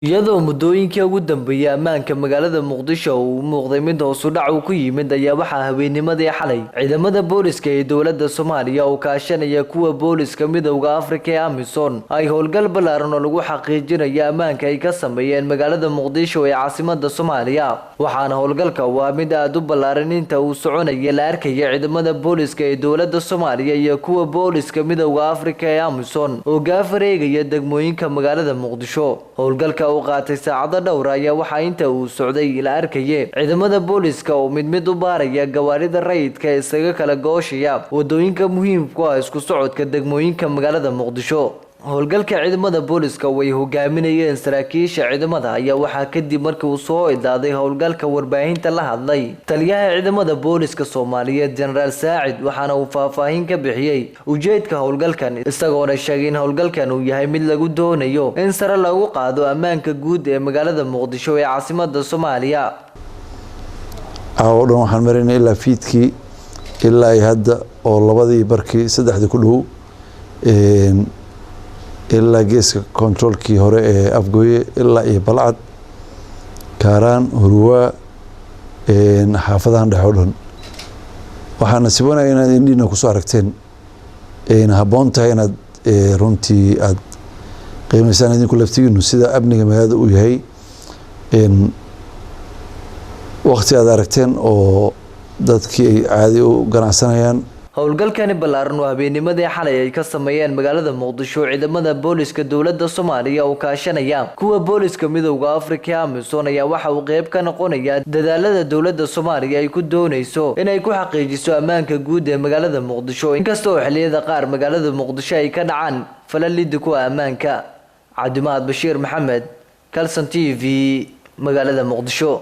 iyadoo muddooyinkii ugu dambeeyay ammaanka magaalada Muqdisho uu muuqday mid hoos u dhac ku yimid ayaa waxaa habeennimadii xalay ciidamada booliska ee dowladda Soomaaliya oo kaashanaya kuwa booliska midowga Afrika ee AMISOM ay howlgal ballaaran oo lagu xaqiijinayo ammaanka ay ka sameeyeen magaalada Muqdisho ee caasimadda Soomaaliya waxaana howlgalka waa mid aad u ballaaran inta uu soconayay la arkayay ciidamada booliska ee dowladda Soomaaliya iyo kuwa booliska midowga Afrika ee AMISOM oo gaafareegaya degmooyinka magaalada Muqdisho howlgalka oo qaatay saacado dhowr ayaa waxa inta uu socday la arkayay ciidamada booliska oo mid u baaraya gawaarida rayidka isaga kala gooshaya wadooyinka muhiimka ah isku socodka degmooyinka magaalada Muqdisho howlgalka ciidamada booliska way hogaaminayeen saraakiisha ciidamada ayaa waxa kadib markii uu soo idaaday howlgalka warbaahinta la hadlay taliyaha ciidamada booliska Soomaaliyeed General Saacid waxaana uu faahfaahin ka bixiyay ujeedka howlgalkan isagoo sheegay in howlgalkan uu yahay mid lagu doonayo in sare lagu qaado ammaanka guud ee magaalada Muqdisho ee caasimadda Soomaaliya awdhan waxaan marinay ilaa fiidkii ilaa ay hadda oo labadii barkii saddexdii ku dhow ilaa geeska controlkii hore ee afgooye ilaa iyo balcad kaaraan hurwaa xaafadahan dhexe oo dhan waxaana si wanaag inaad indhiina kusoo aragteen habboon tahay inaad runtii aad qiimaysaan idinku laftigiinu sida amniga magaalada uu yahay waqti aad aragteen oo dadkii ay caadi u ganacsanayaan howlgalkani ballaaran oo habeennimadii xalay ay ka sameeyeen magaalada Muqdisho ciidamada booliska dowladda Soomaaliya oo kaashanaya kuwa booliska midowga Afrika ee AMISOM ayaa waxa uu qayb ka noqonaya dadaalada dowladda Soomaaliya ay ku doonayso inay ku xaqiijiso ammaanka guud ee magaalada Muqdisho inkastoo xilliyada qaar magaalada Muqdisho ay ka dhacaan falalid ku ammaanka Ciidamada Bashiir Maxamed Kalsan TV magaalada Muqdisho